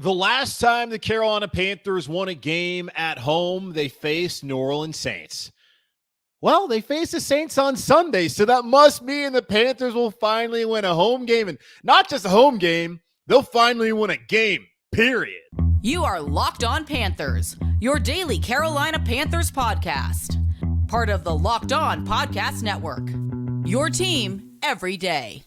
The last time the Carolina Panthers won a game at home, they faced New Orleans Saints. Well, they face the Saints on Sunday, so that must mean the Panthers will finally win a home game. And not just a home game, they'll finally win a game, period. You are Locked On Panthers, your daily Carolina Panthers podcast. Part of the Locked On Podcast Network, your team every day.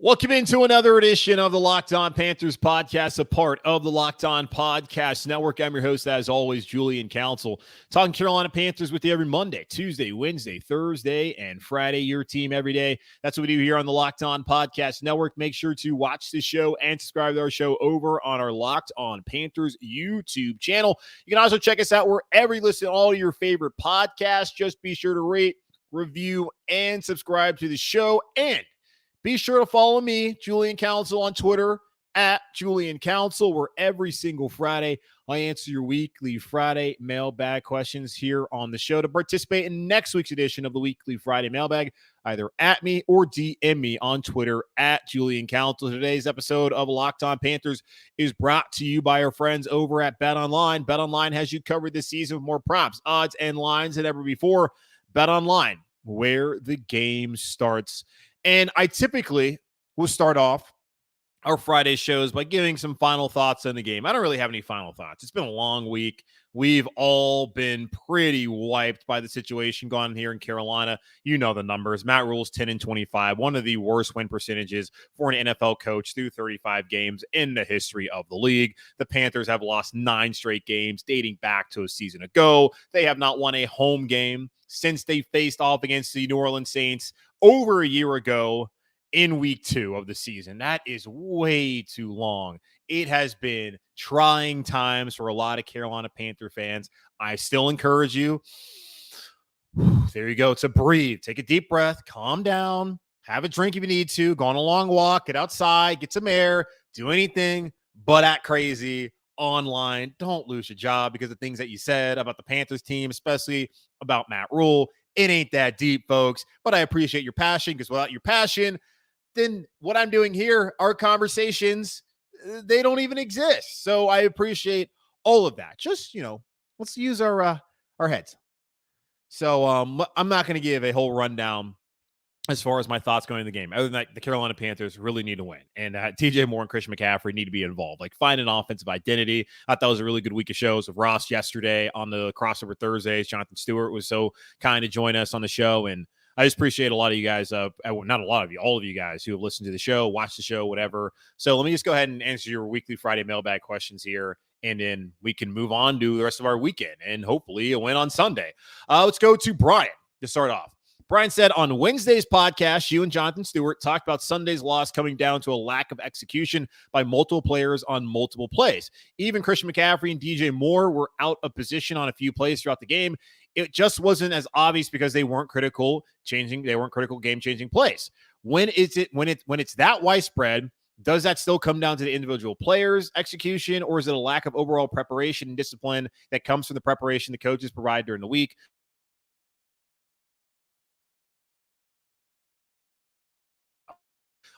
Welcome into another edition of the Locked On Panthers podcast, a part of the Locked On Podcast Network. I'm your host, as always, Julian Council, talking Carolina Panthers with you every Monday, Tuesday, Wednesday, Thursday, and Friday, your team every day. That's what we do here on the Locked On Podcast Network. Make sure to watch the show and subscribe to our show over on our Locked On Panthers YouTube channel. You can also check us out wherever you listen to all your favorite podcasts. Just be sure to rate, review, and subscribe to the show. And be sure to follow me, Julian Council, on Twitter at Julian Council, where every single Friday I answer your weekly Friday mailbag questions here on the show. To participate in next week's edition of the Weekly Friday Mailbag, either at me or DM me on Twitter at Julian Council. Today's episode of Locked On Panthers is brought to you by our friends over at BetOnline. BetOnline has you covered this season with more props, odds, and lines than ever before. BetOnline, where the game starts. And I typically will start off our Friday shows by giving some final thoughts on the game. I don't really have any final thoughts. It's been a long week. We've all been pretty wiped by the situation going on here in Carolina. You know the numbers. Matt Rule's 10-25, one of the worst win percentages for an NFL coach through 35 games in the history of the league. The Panthers have lost 9 straight games dating back to a season ago. They have not won a home game since they faced off against the New Orleans Saints over a year ago in week 2 of the season. That is way too long. It has been trying times for a lot of Carolina Panther fans. I still encourage you. There you go. To breathe. Take a deep breath. Calm down. Have a drink if you need to. Go on a long walk. Get outside. Get some air. Do anything but act crazy online. Don't lose your job because of things that you said about the Panthers team, especially about Matt Rule. It ain't that deep, folks, but I appreciate your passion, because without your passion, then what I'm doing here, our conversations, they don't even exist. So I appreciate all of that. Just, let's use our heads. So I'm not going to give a whole rundown as far as my thoughts going into the game. Other than that, the Carolina Panthers really need to win. And TJ Moore and Christian McCaffrey need to be involved. Like, find an offensive identity. I thought it was a really good week of shows with Ross yesterday on the Crossover Thursdays. Jonathan Stewart was so kind to join us on the show. And I just appreciate a lot of you guys, not a lot of you, all of you guys who have listened to the show, watched the show, whatever. So let me just go ahead and answer your weekly Friday mailbag questions here, and then we can move on to the rest of our weekend and hopefully a win on Sunday. Let's go to Brian to start off. Brian said, on Wednesday's podcast, you and Jonathan Stewart talked about Sunday's loss coming down to a lack of execution by multiple players on multiple plays. Even Christian McCaffrey and DJ Moore were out of position on a few plays throughout the game. It just wasn't as obvious because they weren't critical game-changing plays. When it's that widespread, does that still come down to the individual players' execution, or is it a lack of overall preparation and discipline that comes from the preparation the coaches provide during the week?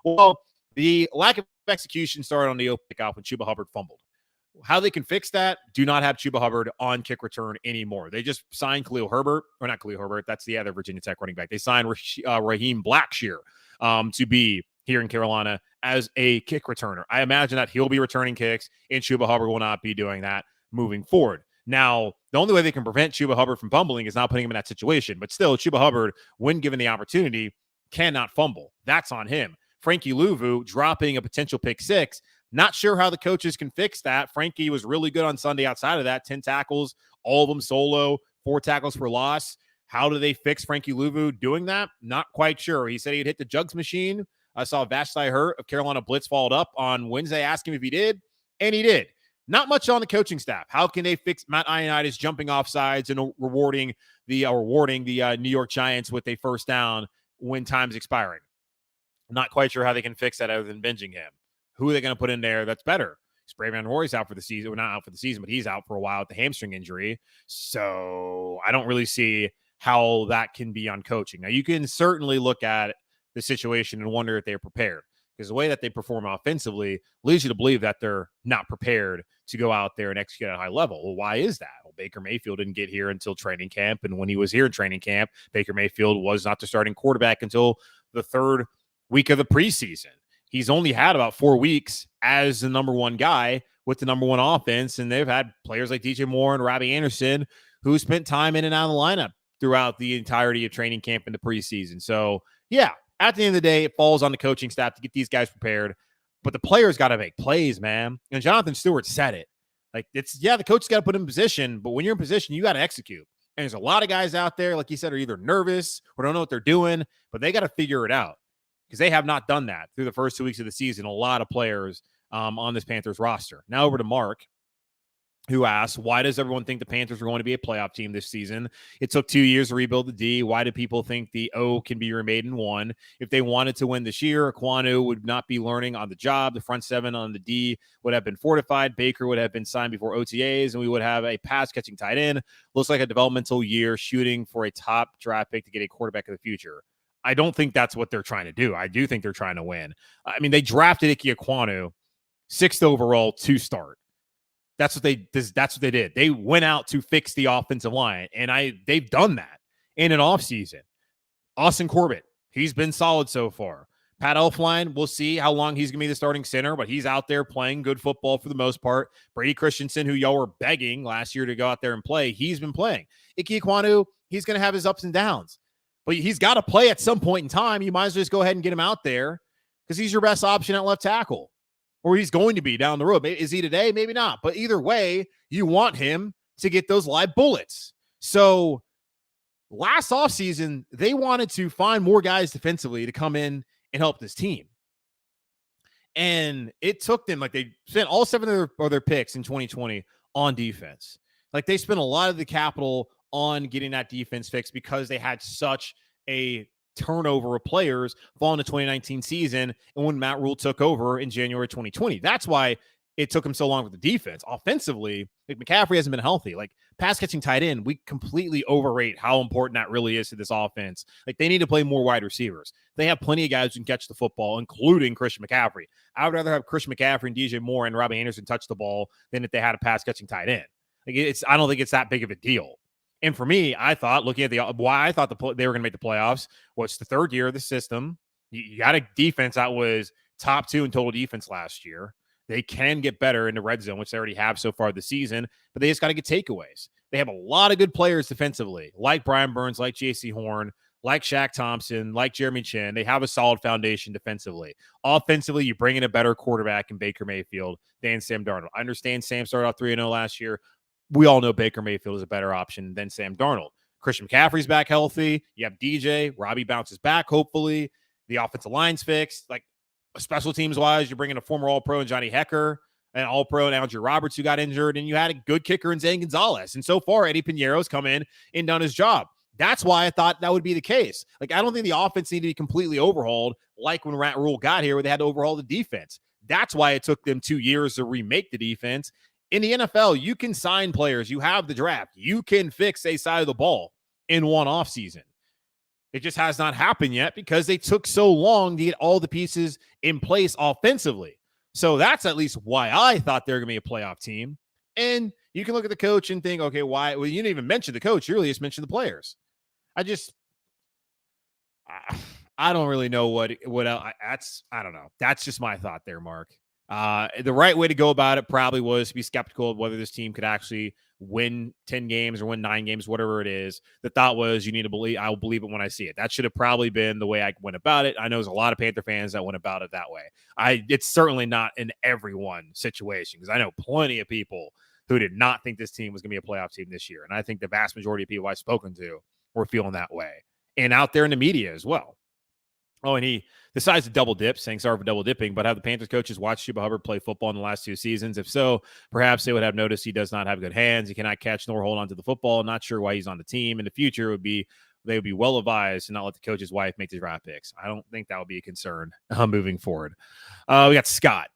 Well, the lack of execution started on the open kickoff when Chuba Hubbard fumbled. How they can fix that, do not have Chuba Hubbard on kick return anymore. They just signed Khalil Herbert, or not Khalil Herbert, that's the other Virginia Tech running back. They signed Raheem Blackshear to be here in Carolina as a kick returner. I imagine that he'll be returning kicks, and Chuba Hubbard will not be doing that moving forward. Now, the only way they can prevent Chuba Hubbard from fumbling is not putting him in that situation. But still, Chuba Hubbard, when given the opportunity, cannot fumble. That's on him. Frankie Louvu dropping a potential pick 6. Not sure how the coaches can fix that. Frankie was really good on Sunday outside of that. 10 tackles, all of them solo, 4 tackles for loss. How do they fix Frankie Louvu doing that? Not quite sure. He said he'd hit the jugs machine. I saw Vashti Hurt of Carolina Blitz followed up on Wednesday, asking him if he did, and he did. Not much on the coaching staff. How can they fix Matt Ioannidis jumping off sides and rewarding the New York Giants with a first down when time's expiring? Not quite sure how they can fix that other than binging him. Who are they going to put in there that's better? Braven Roy's out for the season. Well, not out for the season, but he's out for a while with the hamstring injury. So I don't really see how that can be on coaching. Now, you can certainly look at the situation and wonder if they're prepared, because the way that they perform offensively leads you to believe that they're not prepared to go out there and execute at a high level. Well, why is that? Well, Baker Mayfield didn't get here until training camp. And when he was here in training camp, Baker Mayfield was not the starting quarterback until the third week of the preseason. He's only had about 4 weeks as the number one guy with the number one offense. And they've had players like DJ Moore and Robbie Anderson who spent time in and out of the lineup throughout the entirety of training camp in the preseason. So, yeah, at the end of the day, it falls on the coaching staff to get these guys prepared. But the players got to make plays, man. And Jonathan Stewart said it. Like, the coach got to put him in position. But when you're in position, you got to execute. And there's a lot of guys out there, like you said, are either nervous or don't know what they're doing. But they got to figure it out, because they have not done that through the first 2 weeks of the season. A lot of players on this Panthers roster. Now over to Mark, who asked, why does everyone think the Panthers are going to be a playoff team this season? It took 2 years to rebuild the D. Why do people think the O can be remade in one? If they wanted to win this year, Aquanu would not be learning on the job. The front seven on the D would have been fortified. Baker would have been signed before OTAs, and we would have a pass-catching tight end. Looks like a developmental year shooting for a top draft pick to get a quarterback of the future. I don't think that's what they're trying to do. I do think they're trying to win. I mean, they drafted Ike Aquanu 6th overall to start. That's what they did. They went out to fix the offensive line, and they've done that in an offseason. Austin Corbett, he's been solid so far. Pat Elflein, we'll see how long he's going to be the starting center, but he's out there playing good football for the most part. Brady Christensen, who y'all were begging last year to go out there and play, he's been playing. Ike Aquanu, he's going to have his ups and downs, but he's got to play at some point in time. You might as well just go ahead and get him out there, because he's your best option at left tackle. Or he's going to be down the road. Is he today? Maybe not. But either way, you want him to get those live bullets. So last offseason, they wanted to find more guys defensively to come in and help this team. And it took them, like, they spent all 7 of their picks in 2020 on defense. Like, they spent a lot of the capital on getting that defense fixed because they had such a turnover of players following the 2019 season and when Matt Rule took over in January 2020. That's why it took him so long with the defense. Offensively, like, McCaffrey hasn't been healthy. Like, pass catching tight end, we completely overrate how important that really is to this offense. Like, they need to play more wide receivers. They have plenty of guys who can catch the football, including Christian McCaffrey. I would rather have Christian McCaffrey and DJ Moore and Robbie Anderson touch the ball than if they had a pass catching tight end. Like, I don't think it's that big of a deal. And for me, I thought, looking at why I thought they were going to make the playoffs was the third year of the system. You got a defense that was top 2 in total defense last year. They can get better in the red zone, which they already have so far this season, but they just got to get takeaways. They have a lot of good players defensively, like Brian Burns, like J.C. Horn, like Shaq Thompson, like Jeremy Chin. They have a solid foundation defensively. Offensively, you bring in a better quarterback in Baker Mayfield than Sam Darnold. I understand Sam started off 3-0 last year. We all know Baker Mayfield is a better option than Sam Darnold. Christian McCaffrey's back healthy. You have DJ. Robbie bounces back, hopefully. The offensive line's fixed. Like, special teams-wise, you're bringing a former All-Pro in Johnny Hecker, an All-Pro in Andrew Roberts, who got injured, and you had a good kicker in Zane Gonzalez. And so far, Eddie Piñeiro's come in and done his job. That's why I thought that would be the case. Like, I don't think the offense needed to be completely overhauled like when Matt Rule got here where they had to overhaul the defense. That's why it took them 2 years to remake the defense. In the NFL, you can sign players. You have the draft. You can fix a side of the ball in one offseason. It just has not happened yet because they took so long to get all the pieces in place offensively. So that's at least why I thought they're going to be a playoff team. And you can look at the coach and think, okay, why? Well, you didn't even mention the coach. You really just mentioned the players. I don't really know what else. I don't know. That's just my thought there, Mark. The right way to go about it probably was to be skeptical of whether this team could actually win 10 games or win 9 games, whatever it is. The thought was, you need to believe, I will believe it when I see it. That should have probably been the way I went about it. I know there's a lot of Panther fans that went about it that way. It's certainly not an everyone situation, because I know plenty of people who did not think this team was going to be a playoff team this year. And I think the vast majority of people I've spoken to were feeling that way, and out there in the media as well. Oh, and he decides to double dip, saying sorry for double dipping, but have the Panthers coaches watched Chuba Hubbard play football in the last 2 seasons? If so, perhaps they would have noticed he does not have good hands. He cannot catch nor hold on to the football. Not sure why he's on the team. In the future, they would be well advised to not let the coach's wife make the draft picks. I don't think that would be a concern moving forward. We got Scott.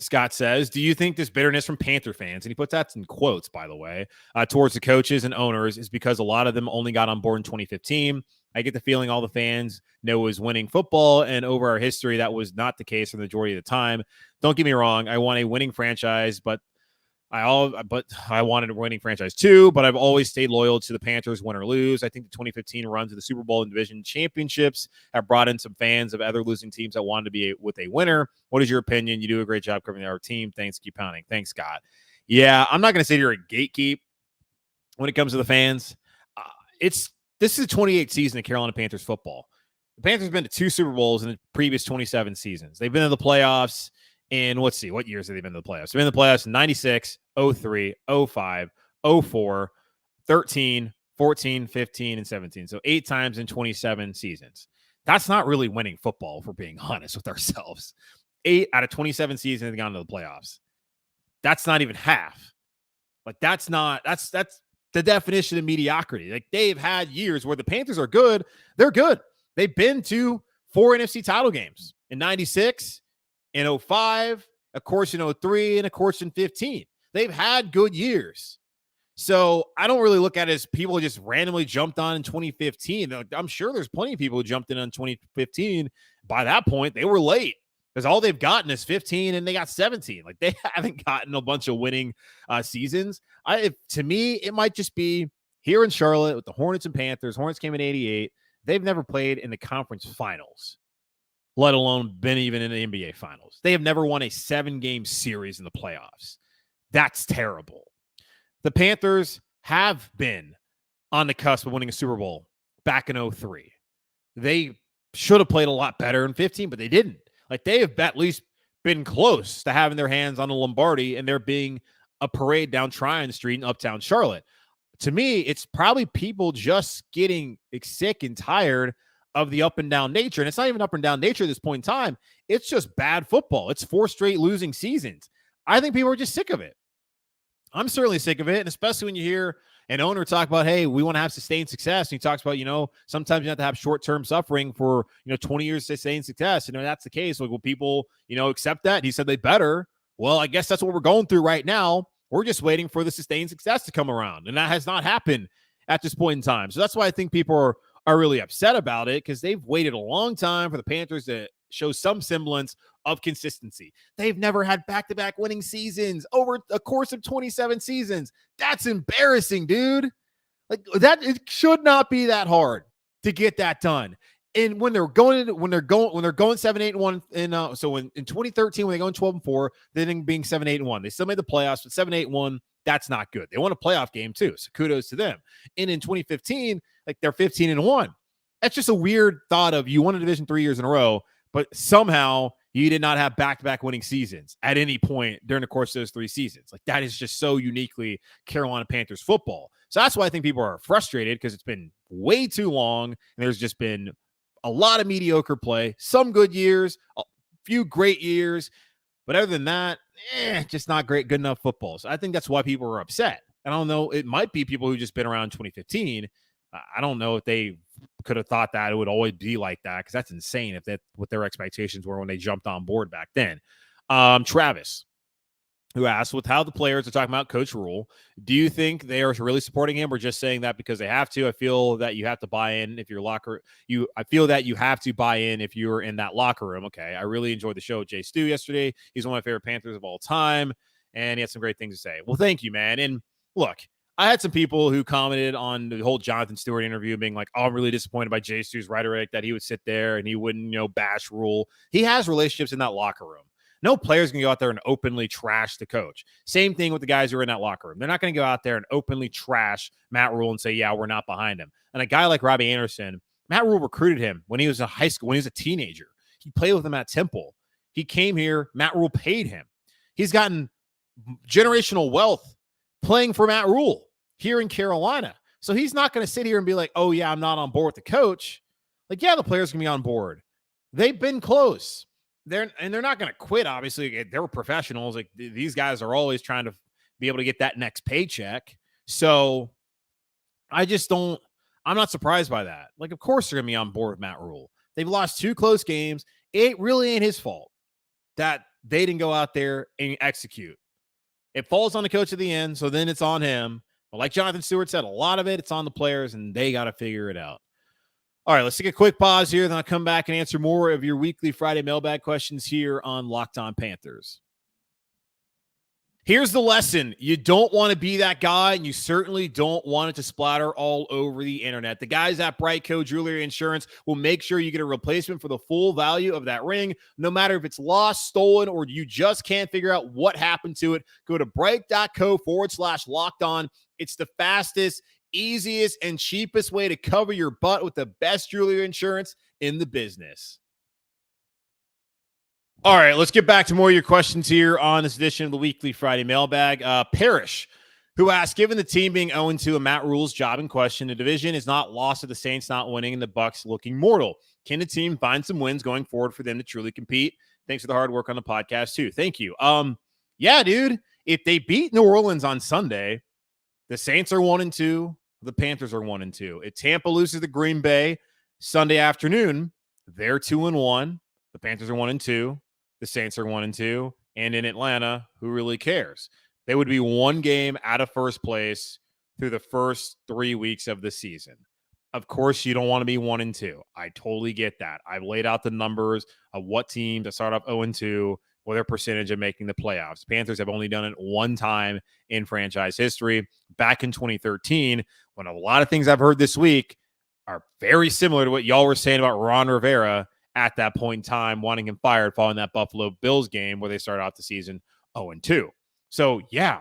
Scott says, do you think this bitterness from Panther fans, and he puts that in quotes, by the way, towards the coaches and owners is because a lot of them only got on board in 2015? I get the feeling all the fans know is winning football, and over our history, that was not the case for the majority of the time. Don't get me wrong. I want a winning franchise, but I wanted a winning franchise too, but I've always stayed loyal to the Panthers, win or lose. I think the 2015 run to the Super Bowl and division championships have brought in some fans of other losing teams that wanted to be with a winner. What is your opinion? You do a great job covering our team. Thanks. Keep pounding. Thanks, Scott. Yeah, I'm not going to say you're a gatekeep when it comes to the fans. This is the 28th season of Carolina Panthers football. The Panthers have been to 2 Super Bowls in the previous 27 seasons. They've been to the playoffs in, let's see, what years have they been to the playoffs? They've been in the playoffs in 96, 03, 05, 04, 13, 14, 15, and 17. So 8 times in 27 seasons. That's not really winning football, if we're being honest with ourselves. 8 out of 27 seasons have gone to the playoffs. That's not even half. Like, that's the definition of mediocrity. Like, they've had years where the Panthers are good. They're good. They've been to 4 NFC title games in 96, in 05, of course in 03, and of course in 15. They've had good years. So I don't really look at it as people just randomly jumped on in 2015. I'm sure there's plenty of people who jumped in on 2015. By that point, they were late because all they've gotten is 15 and they got 17. Like, they haven't gotten a bunch of winning seasons. To me, it might just be here in Charlotte with the Hornets and Panthers. Hornets came in 88. They've never played in the conference finals, let alone been even in the NBA finals. They have never won a 7-game series in the playoffs. That's terrible. The Panthers have been on the cusp of winning a Super Bowl back in 03. They should have played a lot better in 15, but they didn't. Like, they have at least been close to having their hands on the Lombardi and there being a parade down Tryon Street in uptown Charlotte. To me, it's probably people just getting sick and tired of the up and down nature. And it's not even up and down nature at this point in time. It's just bad football. It's 4 straight losing seasons. I think people are just sick of it. I'm certainly sick of it. And especially when you hear an owner talk about, hey, we want to have sustained success. And he talks about, sometimes you have to have short-term suffering for, 20 years of sustained success. And if that's the case, like, will people, accept that? And he said they better. Well, I guess that's what we're going through right now. We're just waiting for the sustained success to come around. And that has not happened at this point in time. So that's why I think people are really upset about it, because they've waited a long time for the Panthers to show some semblance of consistency. They've never had back-to-back winning seasons over a course of 27 seasons. That's embarrassing, dude. Like, that, it should not be that hard to get that done. And when they're going 7-8-1 in 2013, when they go in 12-4, then being 7-8-1, they still made the playoffs, but 7-8-1, that's not good. They won a playoff game too, so kudos to them. And in 2015, like, they're 15-1. That's just a weird thought of, you won a division 3 years in a row, but somehow you did not have back-to-back winning seasons at any point during the course of those 3 seasons. Like, that is just so uniquely Carolina Panthers football. So that's why I think people are frustrated, because it's been way too long, and there's just been a lot of mediocre play, some good years, a few great years, but other than that, just not good enough football. So I think that's why people are upset. I don't know. It might be people who just been around 2015. I don't know if they could have thought that it would always be like that, because that's insane if that what their expectations were when they jumped on board back then. Travis, who asked, with how the players are talking about Coach Rule, do you think they are really supporting him, or just saying that because they have to? I feel that you have to buy in if you're I feel that you have to buy in if you're in that locker room. Okay. I really enjoyed the show with Jay Stu yesterday. He's one of my favorite Panthers of all time, and he had some great things to say. Well, thank you, man. And look, I had some people who commented on the whole Jonathan Stewart interview being like, oh, I'm really disappointed by Jay Stu's rhetoric, that he would sit there and he wouldn't, bash Rule. He has relationships in that locker room. No player's going to go out there and openly trash the coach. Same thing with the guys who are in that locker room. They're not going to go out there and openly trash Matt Rule and say, yeah, we're not behind him. And a guy like Robbie Anderson, Matt Rule recruited him when he was in high school, when he was a teenager. He played with him at Temple. He came here. Matt Rule paid him. He's gotten generational wealth playing for Matt Rule here in Carolina. So he's not going to sit here and be like, oh, yeah, I'm not on board with the coach. Like, yeah, the players can be on board. They've been close. They're not going to quit. Obviously, they're professionals. Like, these guys are always trying to be able to get that next paycheck. So I'm not surprised by that. Like, of course they're going to be on board with Matt Rule. They've lost 2 close games. It really ain't his fault that they didn't go out there and execute. It falls on the coach at the end, so then it's on him. But like Jonathan Stewart said, a lot of it's on the players, and they got to figure it out. All right, let's take a quick pause here, then I'll come back and answer more of your weekly Friday mailbag questions here on Locked On Panthers. Here's the lesson. You don't want to be that guy, and you certainly don't want it to splatter all over the internet. The guys at BriteCo Jewelry Insurance will make sure you get a replacement for the full value of that ring, no matter if it's lost, stolen, or you just can't figure out what happened to it. Go to brite.co/locked on. It's the fastest, easiest, and cheapest way to cover your butt with the best jewelry insurance in the business. All right, let's get back to more of your questions here on this edition of the Weekly Friday Mailbag. Parrish, who asked, given the team being 0-2 and Matt Rule's job in question, the division is not lost to the Saints not winning and the Bucs looking mortal. Can the team find some wins going forward for them to truly compete? Thanks for the hard work on the podcast, too. Thank you. Yeah, dude, if they beat New Orleans on Sunday, the Saints are 1-2, the Panthers are 1-2. If Tampa loses to Green Bay Sunday afternoon, they're 2-1. The Panthers are 1-2. The Saints are 1-2, and in Atlanta, who really cares? They would be one game out of first place through the first 3 weeks of the season. Of course, you don't want to be 1-2. I totally get that. I've laid out the numbers of what teams that start off 0-2, what their percentage of making the playoffs. Panthers have only done it one time in franchise history, back in 2013, when a lot of things I've heard this week are very similar to what y'all were saying about Ron Rivera at that point in time, wanting him fired following that Buffalo Bills game where they started off the season 0-2. So, yeah,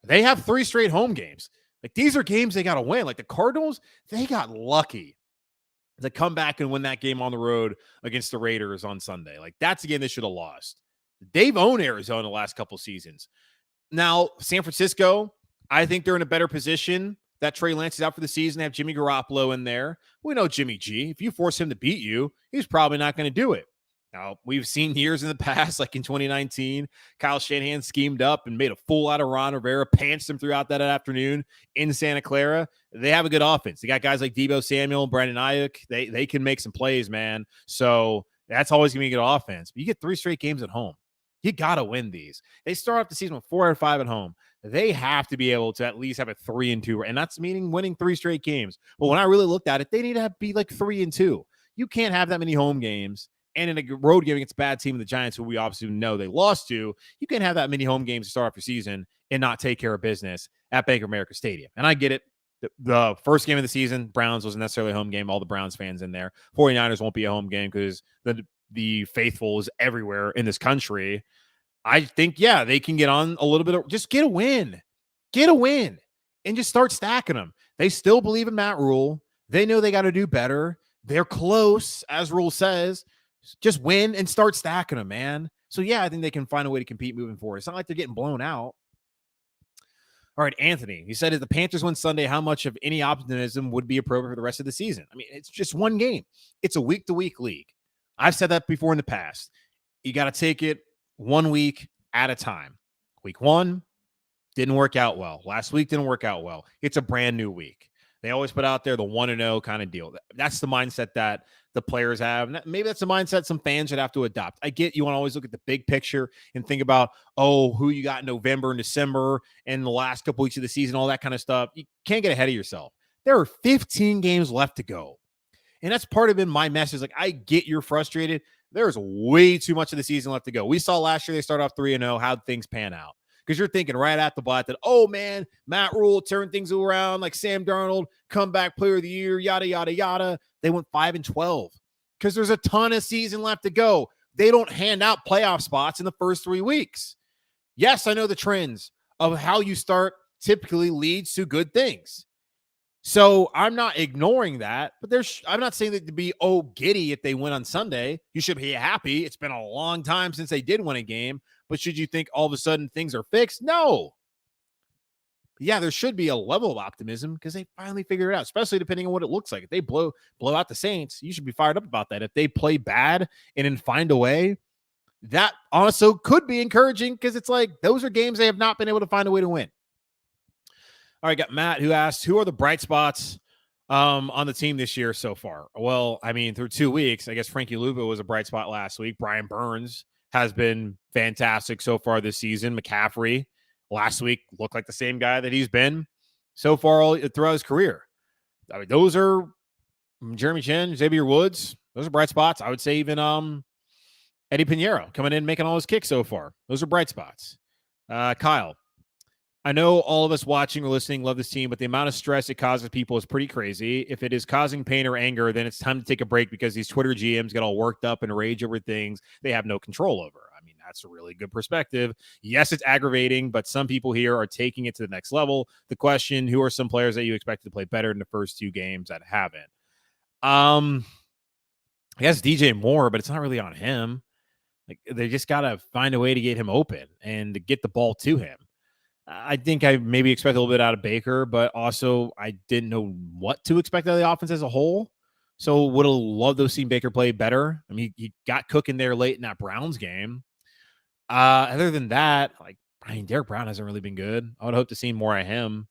they have 3 straight home games. Like, these are games they got to win. Like, the Cardinals, they got lucky to come back and win that game on the road against the Raiders on Sunday. Like, that's a game they should have lost. They've owned Arizona the last couple seasons. Now, San Francisco, I think they're in a better position. That Trey Lance is out for the season. They have Jimmy Garoppolo in there. We know Jimmy G. If you force him to beat you, he's probably not going to do it. Now, we've seen years in the past, like in 2019, Kyle Shanahan schemed up and made a fool out of Ron Rivera, pantsed him throughout that afternoon in Santa Clara. They have a good offense. They got guys like Deebo Samuel, Brandon Ayuk. They can make some plays, man. So that's always going to be a good offense. But you get 3 straight games at home. You got to win these. They start off the season with 4 out of 5 at home. They have to be able to at least have a 3-2, and that's meaning winning 3 straight games. But when I really looked at it, they need to be like 3-2. You can't have that many home games, and in a road game against a bad team, the Giants, who we obviously know they lost to, you can't have that many home games to start off your season and not take care of business at Bank of America Stadium. And I get it. The first game of the season, Browns wasn't necessarily a home game. All the Browns fans in there. 49ers won't be a home game because the faithful is everywhere in this country. I think, yeah, they can get on a little bit of, just get a win, and just start stacking them. They still believe in Matt Rule. They know they got to do better. They're close, as Rule says. Just win and start stacking them, man. So, yeah, I think they can find a way to compete moving forward. It's not like they're getting blown out. All right, Anthony, he said, if the Panthers win Sunday, how much of any optimism would be appropriate for the rest of the season? I mean, it's just one game. It's a week-to-week league. I've said that before in the past. You got to take it 1 week at a time. Week 1 didn't work out well. Last week didn't work out well. It's a brand new week. They always put out there the 1-0 kind of deal. That's the mindset that the players have. And maybe that's a mindset some fans should have to adopt. I get you want to always look at the big picture and think about, who you got in November and December and the last couple weeks of the season, all that kind of stuff. You can't get ahead of yourself. There are 15 games left to go. And that's part of my message. Like, I get you're frustrated. There's way too much of the season left to go. We saw last year they started off 3-0. How'd things pan out? Because you're thinking right at the bat that, oh, man, Matt Rule turned things around like Sam Darnold, comeback player of the year, yada, yada, yada. They went 5-12 because there's a ton of season left to go. They don't hand out playoff spots in the first 3 weeks. Yes, I know the trends of how you start typically leads to good things. So I'm not ignoring that, but I'm not saying that to be giddy if they win on Sunday. You should be happy. It's been a long time since they did win a game, but should you think all of a sudden things are fixed? No. Yeah, there should be a level of optimism because they finally figured it out, especially depending on what it looks like. If they blow out the Saints, you should be fired up about that. If they play bad and then find a way, that also could be encouraging because it's like those are games they have not been able to find a way to win. All right, got Matt who asked, who are the bright spots on the team this year so far? Well, I mean, through 2 weeks, I guess Frankie Luvu was a bright spot last week. Brian Burns has been fantastic so far this season. McCaffrey last week looked like the same guy that he's been so far throughout his career. I mean, those are Jeremy Chin, Xavier Woods. Those are bright spots. I would say even Eddie Pinheiro coming in, making all his kicks so far. Those are bright spots. Kyle, I know all of us watching or listening love this team, but the amount of stress it causes people is pretty crazy. If it is causing pain or anger, then it's time to take a break because these Twitter GMs get all worked up and rage over things they have no control over. I mean, that's a really good perspective. Yes, it's aggravating, but some people here are taking it to the next level. The question, who are some players that you expected to play better in the first 2 games that haven't? I guess DJ Moore, but it's not really on him. Like, they just got to find a way to get him open and to get the ball to him. I think I maybe expect a little bit out of Baker, but also I didn't know what to expect out of the offense as a whole. So would have loved to have seen Baker play better. I mean, he got cooking there late in that Browns game. Other than that, like, I mean, Derek Brown hasn't really been good. I would hope to see more of him.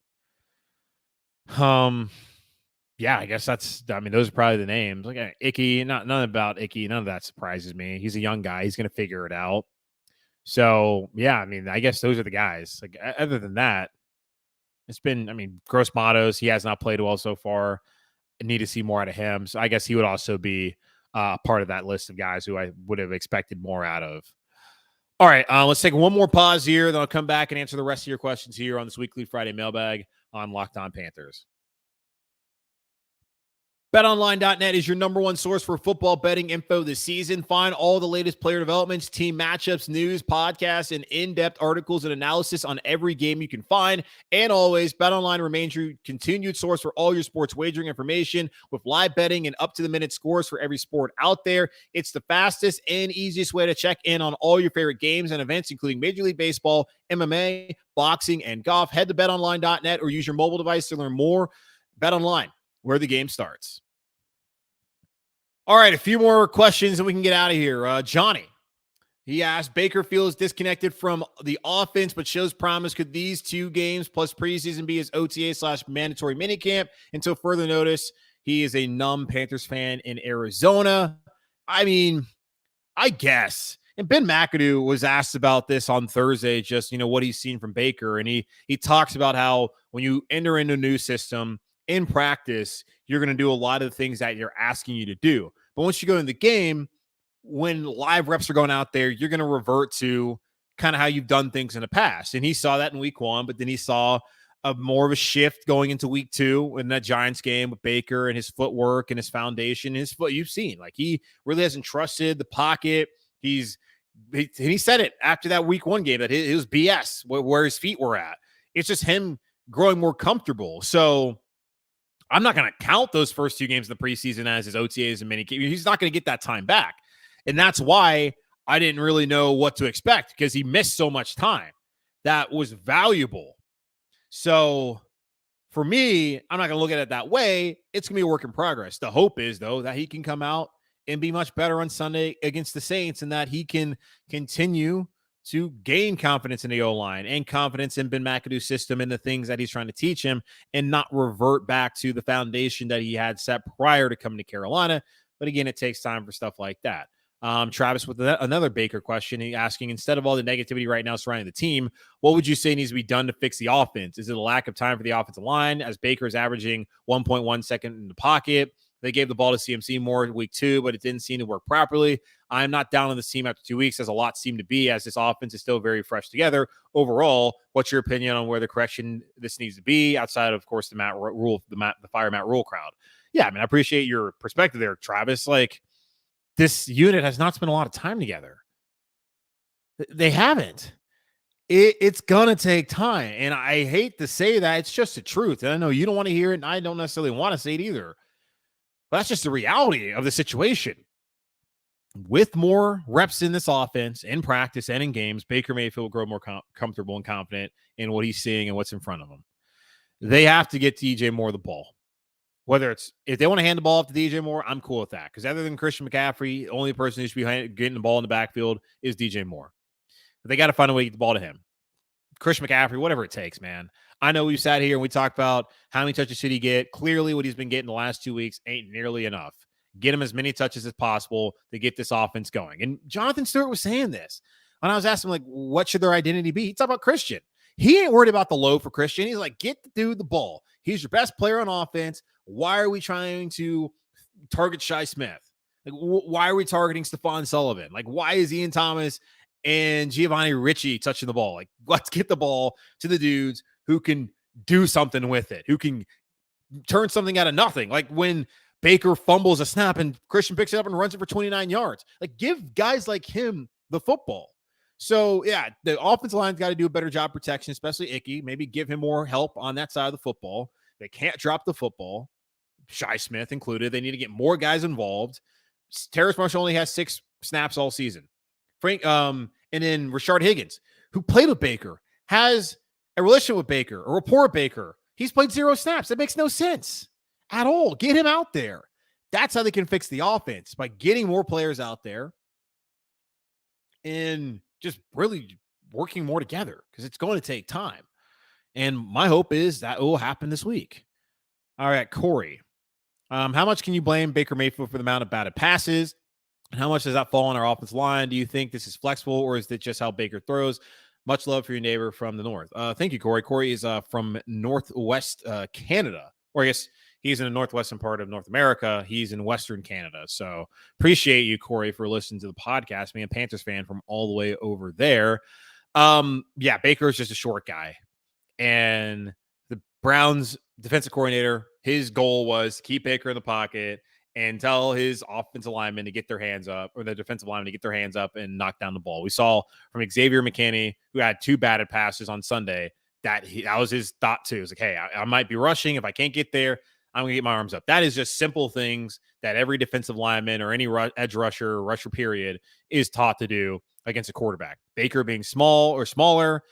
Yeah, I guess those are probably the names. Like Icky, none about Icky. None of that surprises me. He's a young guy. He's going to figure it out. So, yeah, I mean, I guess those are the guys. Like, other than that, it's been, I mean, Gross Matos, he has not played well so far. I need to see more out of him. So I guess he would also be part of that list of guys who I would have expected more out of. All right, let's take one more pause here. Then I'll come back and answer the rest of your questions here on this Weekly Friday Mailbag on Locked On Panthers. BetOnline.net is your number one source for football betting info this season. Find all the latest player developments, team matchups, news, podcasts, and in-depth articles and analysis on every game you can find. And always, BetOnline remains your continued source for all your sports wagering information with live betting and up-to-the-minute scores for every sport out there. It's the fastest and easiest way to check in on all your favorite games and events, including Major League Baseball, MMA, boxing, and golf. Head to BetOnline.net or use your mobile device to learn more. BetOnline, where the game starts. All right, a few more questions and we can get out of here. Johnny, he asked, Baker feels disconnected from the offense but shows promise. Could these 2 games plus preseason be his OTA/mandatory minicamp? Until further notice, he is a numb Panthers fan in Arizona. I mean, I guess. And Ben McAdoo was asked about this on Thursday, just, what he's seen from Baker. And he talks about how when you enter into a new system, in practice, you're going to do a lot of the things that you're asking you to do. But once you go in the game, when live reps are going out there, you're going to revert to kind of how you've done things in the past. And he saw that in week 1, but then he saw more of a shift going into week 2 in that Giants game with Baker and his footwork and his foundation, his foot. You've seen, like, he really hasn't trusted the pocket. He said it after that week 1 game that it was BS where his feet were at. It's just him growing more comfortable. So I'm not going to count those first 2 games in the preseason as his OTAs and mini. He's not going to get that time back. And that's why I didn't really know what to expect, because he missed so much time that was valuable. So for me, I'm not going to look at it that way. It's going to be a work in progress. The hope is, though, that he can come out and be much better on Sunday against the Saints, and that he can continue to gain confidence in the O-line and confidence in Ben McAdoo's system and the things that he's trying to teach him, and not revert back to the foundation that he had set prior to coming to Carolina. But again, it takes time for stuff like that. Travis with another Baker question, he asking, instead of all the negativity right now surrounding the team, what would you say needs to be done to fix the offense? Is it a lack of time for the offensive line, as Baker is averaging 1.1 second in the pocket? They gave the ball to CMC more in week 2, but it didn't seem to work properly. I'm not down on this team after 2 weeks, as a lot seem to be, as this offense is still very fresh together. Overall, what's your opinion on where the correction this needs to be, outside of course, the Matt Rule, the Fire Matt Rule crowd? Yeah, I mean, I appreciate your perspective there, Travis. Like, this unit has not spent a lot of time together. They haven't. It's going to take time. And I hate to say that. It's just the truth. And I know you don't want to hear it, and I don't necessarily want to say it either. But that's just the reality of the situation. With more reps in this offense, in practice and in games, Baker Mayfield will grow more comfortable and confident in what he's seeing and what's in front of him. They have to get DJ Moore the ball. If they want to hand the ball off to DJ Moore, I'm cool with that. Because other than Christian McCaffrey, the only person who should be getting the ball in the backfield is DJ Moore. But they got to find a way to get the ball to him. Christian McCaffrey, whatever it takes, man. I know we sat here and we talked about how many touches should he get. Clearly, what he's been getting the last 2 weeks ain't nearly enough. get him as many touches as possible to get this offense going. And Jonathan Stewart was saying this when I was asking him, like, what should their identity be? He talked about Christian. He ain't worried about the low for Christian. He's like, get the dude the ball. He's your best player on offense. Why are we trying to target Shi Smith? Like, why are we targeting Stephon Sullivan? Like, why is Ian Thomas and Giovanni Ricci touching the ball? Like, let's get the ball to the dudes who can do something with it, who can turn something out of nothing. Like when Baker fumbles a snap and Christian picks it up and runs it for 29 yards. Like, give guys like him the football. So, yeah, the offensive line's got to do a better job protection, especially Icky. Maybe give him more help on that side of the football. They can't drop the football, Shi Smith included. They need to get more guys involved. Terrace Marshall only has 6 snaps all season. And then Rashard Higgins, who played with Baker, has a relationship with Baker, a rapport with Baker. He's played 0 snaps. That makes no sense at all. Get him out there. That's how they can fix the offense, by getting more players out there and just really working more together, because it's going to take time. And my hope is that it will happen this week. All right, Corey. How much can you blame Baker Mayfield for the amount of batted passes? And how much does that fall on our offensive line? Do you think this is flexible, or is it just how Baker throws? Much love for your neighbor from the north. Thank you, Corey. Corey is from Northwest Canada, or I guess he's in the northwestern part of North America. He's in Western Canada. So appreciate you, Corey, for listening to the podcast. Me, a Panthers fan from all the way over there. Yeah, Baker is just a short guy. And the Browns defensive coordinator, his goal was to keep Baker in the pocket and tell his offensive linemen to get their hands up, or the defensive linemen to get their hands up and knock down the ball. We saw from Xavier McKinney, who had 2 batted passes on Sunday, that was his thought too. It was like, hey, I might be rushing. If I can't get there, I'm going to get my arms up. That is just simple things that every defensive lineman or any edge rusher period is taught to do against a quarterback. Baker being small or smaller,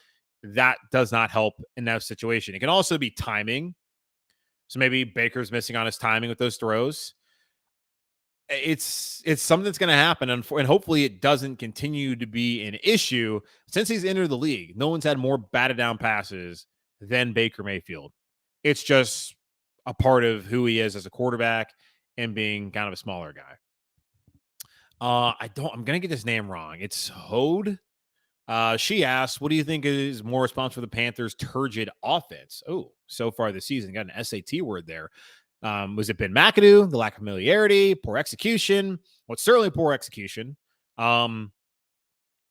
that does not help in that situation. It can also be timing. So maybe Baker's missing on his timing with those throws. It's something that's going to happen, and hopefully it doesn't continue to be an issue. Since he's entered the league, no one's had more batted down passes than Baker Mayfield. It's just a part of who he is as a quarterback and being kind of a smaller guy. I'm going to get this name wrong. It's Hode. She asked, what do you think is more responsible for the Panthers' turgid offense? Oh, so far this season, got an SAT word there. Was it Ben McAdoo, the lack of familiarity, poor execution? Well, it's certainly poor execution.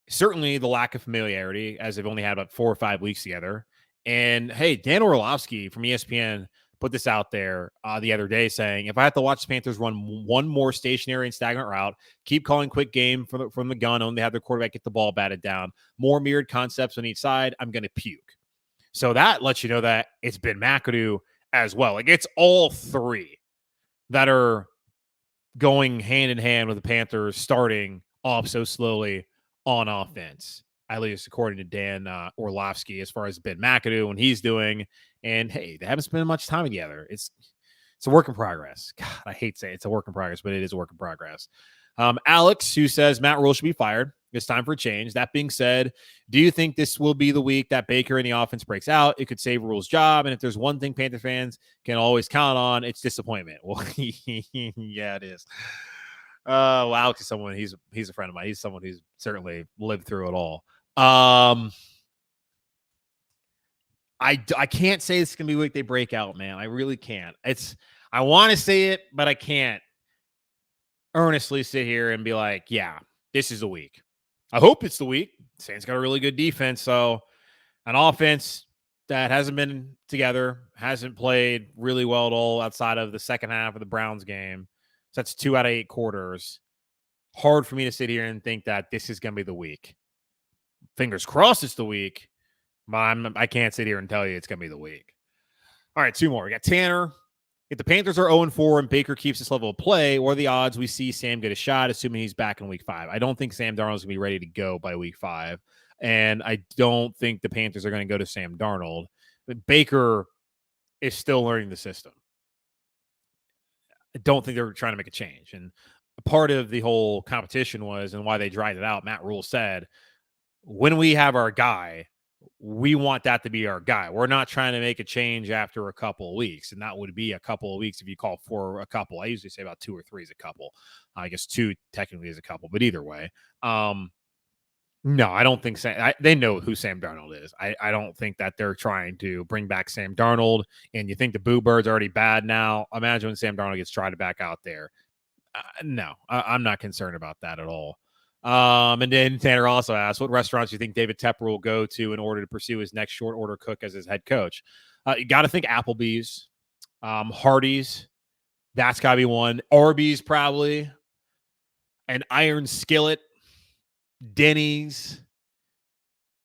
Certainly the lack of familiarity, as they've only had about 4 or 5 weeks together. And hey, Dan Orlovsky from ESPN put this out there the other day saying, if I have to watch the Panthers run one more stationary and stagnant route, keep calling quick game from the gun, only have their quarterback get the ball batted down, more mirrored concepts on each side, I'm going to puke. So that lets you know that it's Ben McAdoo as well. Like, it's all 3 that are going hand in hand with the Panthers starting off so slowly on offense, at least according to Dan Orlovsky, as far as Ben McAdoo and he's doing. And hey, they haven't spent much time together. It's a work in progress. God, I hate saying it's a work in progress, but it is a work in progress. Alex, who says Matt Rule should be fired. It's time for a change. That being said, do you think this will be the week that Baker and the offense breaks out? It could save Rule's job. And if there's one thing Panther fans can always count on, it's disappointment. Well, yeah, it is. Well, Alex is someone, he's a friend of mine. He's someone who's certainly lived through it all. I can't say this is going to be the week they break out, man. I really can't. I want to say it, but I can't earnestly sit here and be like, yeah, this is the week. I hope it's the week. Saints got a really good defense, so an offense that hasn't been together, hasn't played really well at all outside of the second half of the Browns game. So that's 2 out of 8 quarters. Hard for me to sit here and think that this is going to be the week. Fingers crossed it's the week, but I can't sit here and tell you it's going to be the week. All right, 2 more. We got Tanner. If the Panthers are 0-4 and Baker keeps this level of play, what are the odds we see Sam get a shot, assuming he's back in week 5? I don't think Sam Darnold's going to be ready to go by week 5. And I don't think the Panthers are going to go to Sam Darnold. But Baker is still learning the system. I don't think they're trying to make a change. And part of the whole competition was, and why they dried it out, Matt Rule said, when we have our guy, we want that to be our guy. We're not trying to make a change after a couple of weeks, and that would be a couple of weeks if you call for a couple. I usually say about 2 or 3 is a couple. I guess 2 technically is a couple, but either way. No, I don't think they know who Sam Darnold is. I don't think that they're trying to bring back Sam Darnold, and you think the Boo Bird's already bad now. Imagine when Sam Darnold gets tried back out there. No, I'm not concerned about that at all. And then Tanner also asked, what restaurants do you think David Tepper will go to in order to pursue his next short order cook as his head coach? You got to think Applebee's, Hardee's. That's got to be one. Arby's probably. An Iron Skillet. Denny's.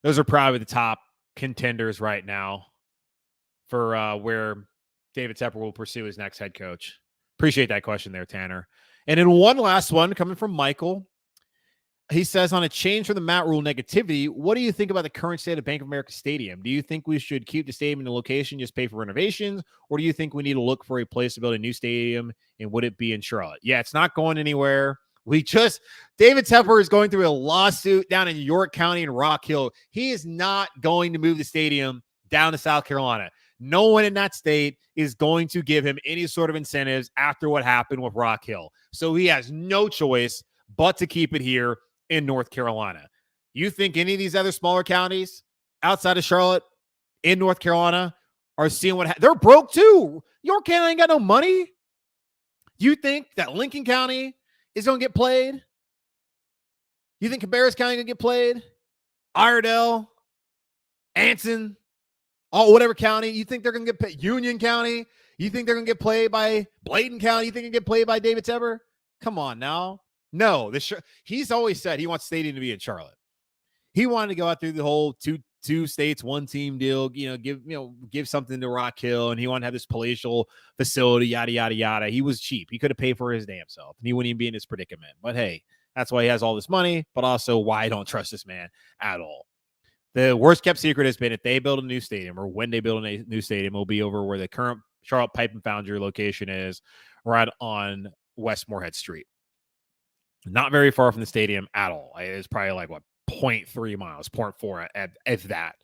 Those are probably the top contenders right now for where David Tepper will pursue his next head coach. Appreciate that question there, Tanner. And then one last one coming from Michael. He says, on a change from the Matt Rule negativity, what do you think about the current state of Bank of America Stadium? Do you think we should keep the stadium in the location, just pay for renovations? Or do you think we need to look for a place to build a new stadium? And would it be in Charlotte? Yeah, it's not going anywhere. David Tepper is going through a lawsuit down in York County and Rock Hill. He is not going to move the stadium down to South Carolina. No one in that state is going to give him any sort of incentives after what happened with Rock Hill. So he has no choice but to keep it here in North Carolina. You think any of these other smaller counties outside of Charlotte in North Carolina are seeing they're broke too. York County ain't got no money. You think that Lincoln County is going to get played? You think Cabarrus County going to get played? Iredell, Anson, whatever county. You think they're going to get paid? Union County. You think they're going to get played by Bladen County? You think they're going to get played by David Tepper? Come on now. No, he's always said he wants stadium to be in Charlotte. He wanted to go out through the whole two states, one team deal, give something to Rock Hill, and he wanted to have this palatial facility, yada, yada, yada. He was cheap. He could have paid for his damn self, and he wouldn't even be in this predicament. But hey, that's why he has all this money, but also why I don't trust this man at all. The worst kept secret has been if they build a new stadium or when they build a new stadium, it'll be over where the current Charlotte Pipe and Foundry location is, right on West Moorhead Street. Not very far from the stadium at all. It's probably like 0.3 miles, 0.4 at that.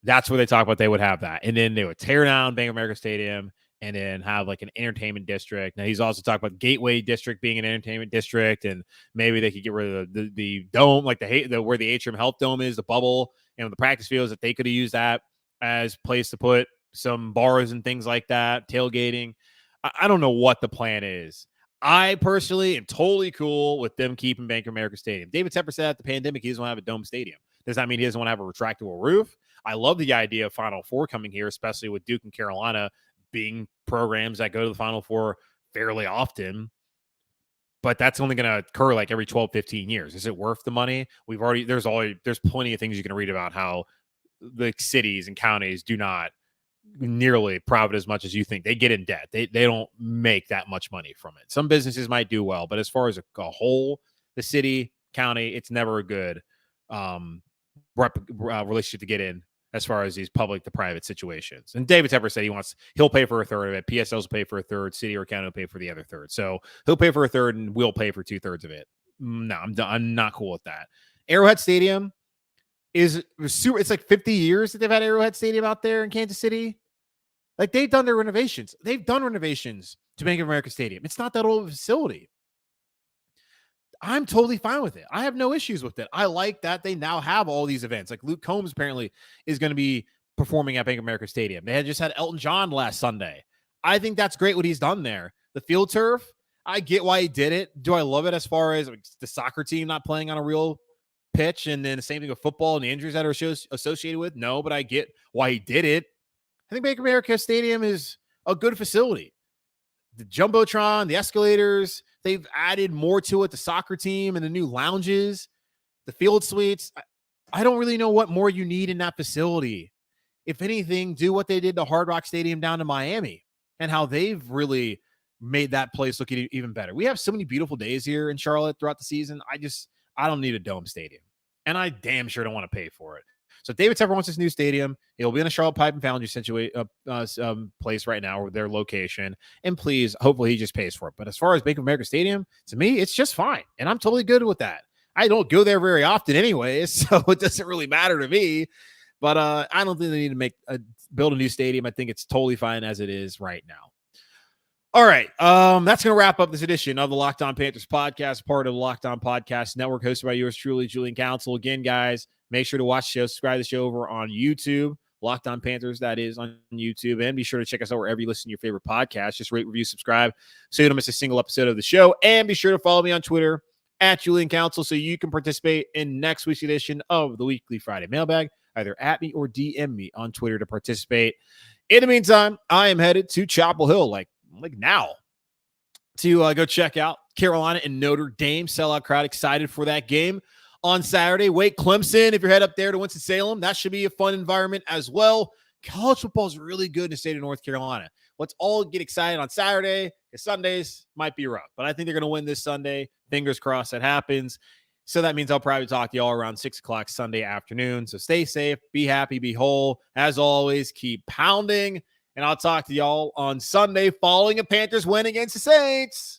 That's where they talk about they would have that. And then they would tear down Bank of America Stadium and then have like an entertainment district. Now he's also talked about Gateway District being an entertainment district, and maybe they could get rid of the dome, like the where the Atrium Health Dome is, the bubble, and the practice fields, that they could have used that as a place to put some bars and things like that, tailgating. I don't know what the plan is. I personally am totally cool with them keeping Bank of America Stadium. David Tepper said at the pandemic he doesn't want to have a dome stadium. Does that mean he doesn't want to have a retractable roof? I love the idea of Final Four coming here, especially with Duke and Carolina being programs that go to the Final Four fairly often. But that's only going to occur like every 12, 15 years. Is it worth the money? There's plenty of things you can read about how the cities and counties do not nearly profit as much as you think. They get in debt. They don't make that much money from it. Some businesses might do well, but as far as a whole, the city, county, it's never a good relationship to get in as far as these public to private situations. And David Tepper said he'll pay for a third of it. PSLs will pay for a third. City or county will pay for the other third. So he'll pay for a third and we'll pay for 2/3 of it. No, I'm not cool with that. Arrowhead Stadium is super. It's like 50 years that they've had Arrowhead Stadium out there in Kansas City. Like they've done their renovations. They've done renovations to Bank of America Stadium. It's not that old of a facility. I'm totally fine with it. I have no issues with it. I like that they now have all these events. Like Luke Combs apparently is going to be performing at Bank of America Stadium. They had just had Elton John last Sunday. I think that's great what he's done there. The field turf, I get why he did it. Do I love it as far as the soccer team not playing on a real pitch, and then the same thing with football and the injuries that are associated with? No, but I get why he did it. I think Bank of America Stadium is a good facility. The Jumbotron, the escalators, they've added more to it, the soccer team and the new lounges, the field suites. I don't really know what more you need in that facility. If anything, do what they did to Hard Rock Stadium down in Miami and how they've really made that place look even better. We have so many beautiful days here in Charlotte throughout the season. I don't need a dome stadium, and I damn sure don't want to pay for it. So David Tepper wants this new stadium. It'll be in a Charlotte Pipe and Foundry place right now, or their location. And please, hopefully he just pays for it. But as far as Bank of America Stadium, to me, it's just fine. And I'm totally good with that. I don't go there very often anyways, so it doesn't really matter to me. But I don't think they need to build a new stadium. I think it's totally fine as it is right now. All right. That's going to wrap up this edition of the Locked On Panthers podcast, part of the Locked On Podcast Network, hosted by yours truly, Julian Council. Again, guys, make sure to watch the show, subscribe to the show over on YouTube, Locked On Panthers, that is, on YouTube, and be sure to check us out wherever you listen to your favorite podcast. Just rate, review, subscribe so you don't miss a single episode of the show. And be sure to follow me on Twitter at Julian Council so you can participate in next week's edition of the Weekly Friday Mailbag. Either at me or DM me on Twitter to participate. In the meantime, I am headed to Chapel Hill, like now, to go check out Carolina and Notre Dame. Sellout crowd excited for that game on Saturday. Wake Clemson, if you're head up there to Winston-Salem, that should be a fun environment as well. College football is really good in the state of North Carolina. Let's all get excited on Saturday, because Sundays might be rough. But I think they're going to win this Sunday. Fingers crossed that happens. So that means I'll probably talk to y'all around 6 o'clock Sunday afternoon. So stay safe, be happy, be whole. As always, keep pounding. And I'll talk to y'all on Sunday following a Panthers win against the Saints.